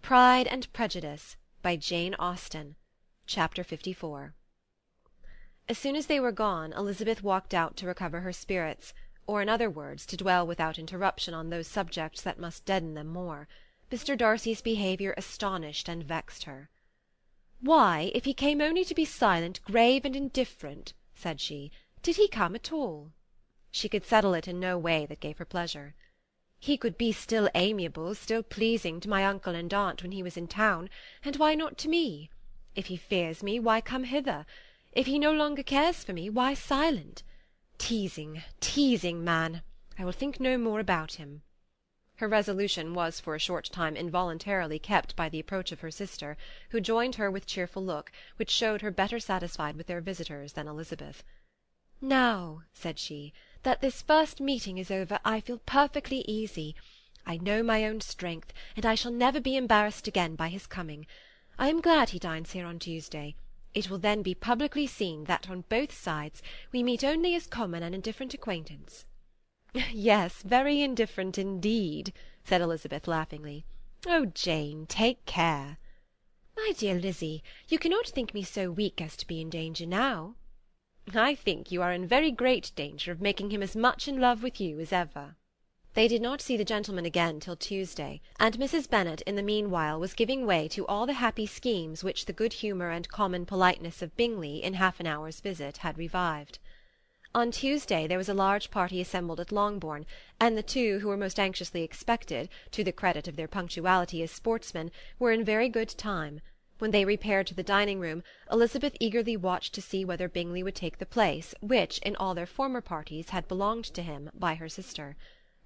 Pride and Prejudice, by Jane Austen. Chapter 54. As soon as they were gone, Elizabeth walked out to recover her spirits, or in other words, to dwell without interruption on those subjects that must deaden them more. Mr. Darcy's behaviour astonished and vexed her. "Why, if he came only to be silent, grave, and indifferent," said she, "did he come at all?" She could settle it in no way that gave her pleasure. "He could be still amiable, still pleasing to my uncle and aunt when he was in town, and why not to me? If he fears me, why come hither? If he no longer cares for me, why silent? Teasing, teasing man! I will think no more about him." Her resolution was for a short time involuntarily kept by the approach of her sister, who joined her with cheerful look, which showed her better satisfied with their visitors than Elizabeth. "Now," said she, "that this first meeting is over, I feel perfectly easy. I know my own strength, and I shall never be embarrassed again by his coming. I am glad he dines here on Tuesday. It will then be publicly seen that on both sides we meet only as common and indifferent acquaintance." "Yes, very indifferent indeed," said Elizabeth laughingly. "Oh, Jane, take care." "My dear Lizzie, you cannot think me so weak as to be in danger now." "I think you are in very great danger of making him as much in love with you as ever." They did not see the gentleman again till Tuesday, and Mrs. Bennet in the meanwhile was giving way to all the happy schemes which the good humour and common politeness of Bingley in half an hour's visit had revived. On Tuesday there was a large party assembled at Longbourn, and the two who were most anxiously expected, to the credit of their punctuality as sportsmen, were in very good time. When they repaired to the dining-room, Elizabeth eagerly watched to see whether Bingley would take the place which, in all their former parties, had belonged to him by her sister.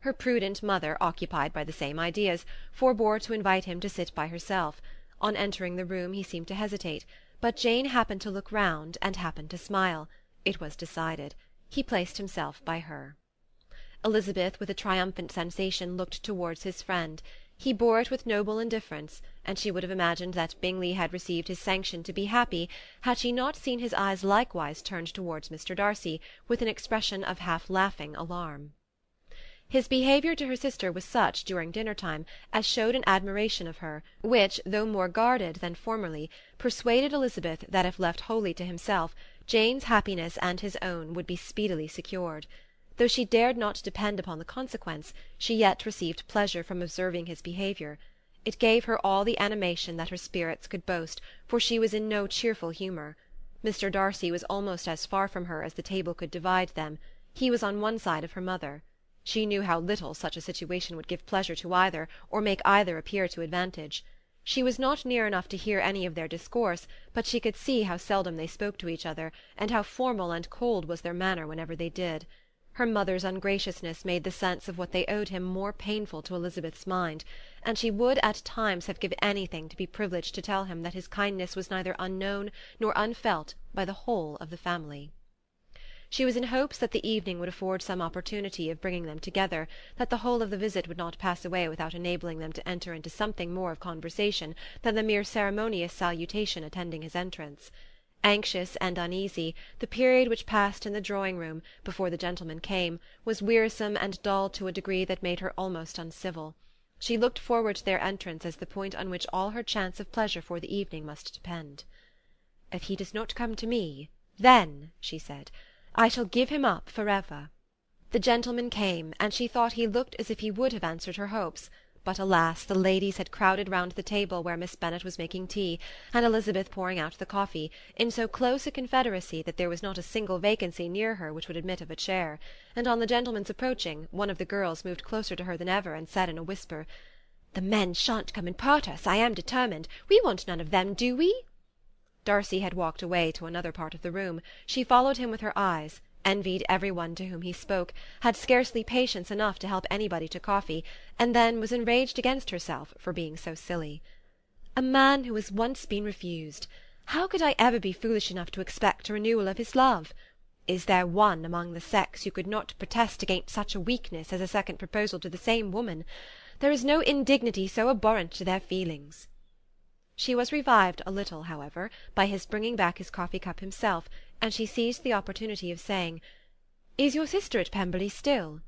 Her prudent mother, occupied by the same ideas, forbore to invite him to sit by herself. On entering the room he seemed to hesitate, but Jane happened to look round, and happened to smile. It was decided. He placed himself by her. Elizabeth, with a triumphant sensation, looked towards his friend. He bore it with noble indifference, and she would have imagined that Bingley had received his sanction to be happy, had she not seen his eyes likewise turned towards Mr. Darcy, with an expression of half-laughing alarm. His behaviour to her sister was such, during dinner-time, as showed an admiration of her, which, though more guarded than formerly, persuaded Elizabeth that if left wholly to himself, Jane's happiness and his own would be speedily secured. Though she dared not depend upon the consequence, she yet received pleasure from observing his behaviour. It gave her all the animation that her spirits could boast, for she was in no cheerful humour. Mr. Darcy was almost as far from her as the table could divide them. He was on one side of her mother. She knew how little such a situation would give pleasure to either, or make either appear to advantage. She was not near enough to hear any of their discourse, but she could see how seldom they spoke to each other, and how formal and cold was their manner whenever they did. Her mother's ungraciousness made the sense of what they owed him more painful to Elizabeth's mind, and she would at times have given anything to be privileged to tell him that his kindness was neither unknown nor unfelt by the whole of the family. She was in hopes that the evening would afford some opportunity of bringing them together, that the whole of the visit would not pass away without enabling them to enter into something more of conversation than the mere ceremonious salutation attending his entrance. Anxious and uneasy, the period which passed in the drawing-room, before the gentlemen came, was wearisome and dull to a degree that made her almost uncivil. She looked forward to their entrance as the point on which all her chance of pleasure for the evening must depend. "If he does not come to me, then," she said, "I shall give him up for ever." The gentleman came, and she thought he looked as if he would have answered her hopes. But alas, the ladies had crowded round the table where Miss Bennet was making tea, and Elizabeth pouring out the coffee, in so close a confederacy that there was not a single vacancy near her which would admit of a chair, and on the gentleman's approaching, one of the girls moved closer to her than ever, and said in a whisper, "The men shan't come and part us, I am determined. We want none of them, do we?" Darcy had walked away to another part of the room. She followed him with her eyes, envied every one to whom he spoke, had scarcely patience enough to help anybody to coffee, and then was enraged against herself for being so silly. A man who has once been refused! How could I ever be foolish enough to expect a renewal of his love? Is there one among the sex who could not protest against such a weakness as a second proposal to the same woman? There is no indignity so abhorrent to their feelings. She was revived a little, however, by his bringing back his coffee-cup himself, and she seized the opportunity of saying, "Is your sister at Pemberley still?"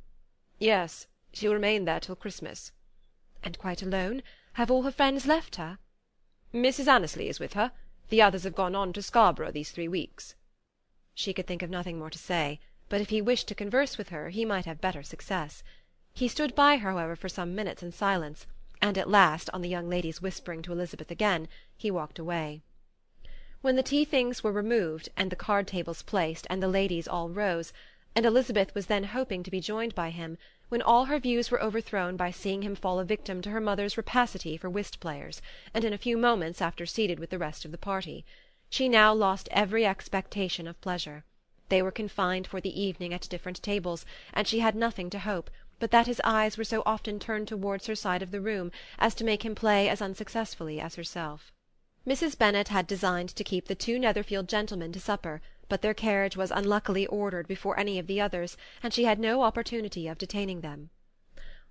"Yes, she will remain there till Christmas." "And quite alone? Have all her friends left her?" "Mrs. Annesley is with her. The others have gone on to Scarborough these 3 weeks." She could think of nothing more to say, but if he wished to converse with her he might have better success. He stood by her, however, for some minutes in silence, and at last, on the young lady's whispering to Elizabeth again, he walked away. When the tea-things were removed, and the card-tables placed, and the ladies all rose, and Elizabeth was then hoping to be joined by him, when all her views were overthrown by seeing him fall a victim to her mother's rapacity for whist-players, and in a few moments after seated with the rest of the party. She now lost every expectation of pleasure. They were confined for the evening at different tables, and she had nothing to hope, but that his eyes were so often turned towards her side of the room as to make him play as unsuccessfully as herself. Mrs. Bennet had designed to keep the 2 Netherfield gentlemen to supper, but their carriage was unluckily ordered before any of the others, and she had no opportunity of detaining them.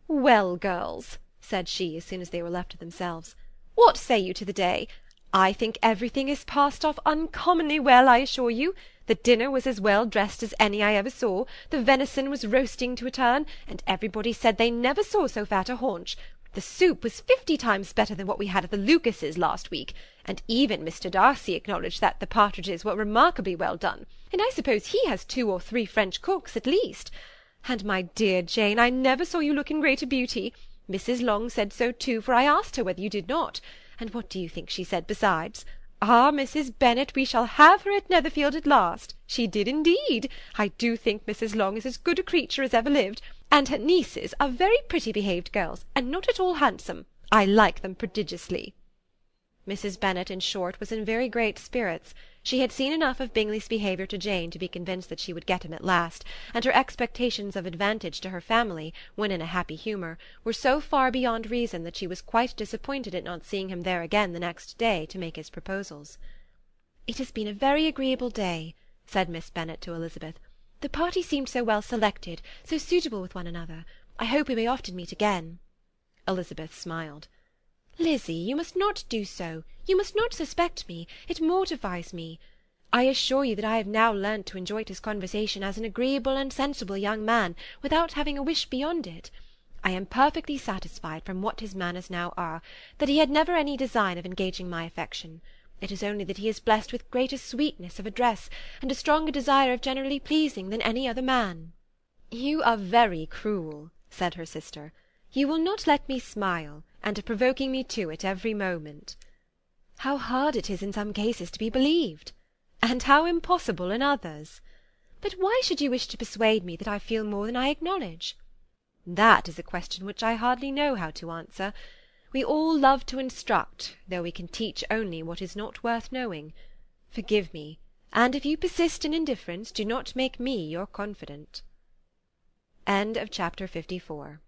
"Well, girls," said she, as soon as they were left to themselves, "what say you to the day? I think everything is passed off uncommonly well, I assure you. The dinner was as well dressed as any I ever saw, the venison was roasting to a turn, and everybody said they never saw so fat a haunch. The soup was 50 times better than what we had at the Lucases last week, and even Mr. Darcy acknowledged that the partridges were remarkably well done, and I suppose he has 2 or 3 French cooks at least. And, my dear Jane, I never saw you look in greater beauty. Mrs. Long said so too, for I asked her whether you did not. And what do you think she said besides? 'Ah, Mrs. Bennet, we shall have her at Netherfield at last.' She did indeed. I do think Mrs. Long is as good a creature as ever lived, and her nieces are very pretty behaved girls, and not at all handsome. I like them prodigiously." Mrs. Bennet, in short, was in very great spirits. She had seen enough of Bingley's behaviour to Jane to be convinced that she would get him at last, and her expectations of advantage to her family, when in a happy humour, were so far beyond reason that she was quite disappointed at not seeing him there again the next day to make his proposals. "It has been a very agreeable day," said Miss Bennet to Elizabeth. "The party seemed so well selected, so suitable with one another. I hope we may often meet again." Elizabeth smiled. "Lizzie, you must not do so. You must not suspect me. It mortifies me. I assure you that I have now learnt to enjoy his conversation as an agreeable and sensible young man, without having a wish beyond it. I am perfectly satisfied, from what his manners now are, that he had never any design of engaging my affection. It is only that he is blessed with greater sweetness of address, and a stronger desire of generally pleasing than any other man." "You are very cruel," said her sister. "You will not let me smile, and are provoking me to it every moment." "How hard it is in some cases to be believed!" "And how impossible in others!" "But why should you wish to persuade me that I feel more than I acknowledge?" "That is a question which I hardly know how to answer. We all love to instruct, though we can teach only what is not worth knowing. Forgive me, and if you persist in indifference, do not make me your confidant." Chapter 54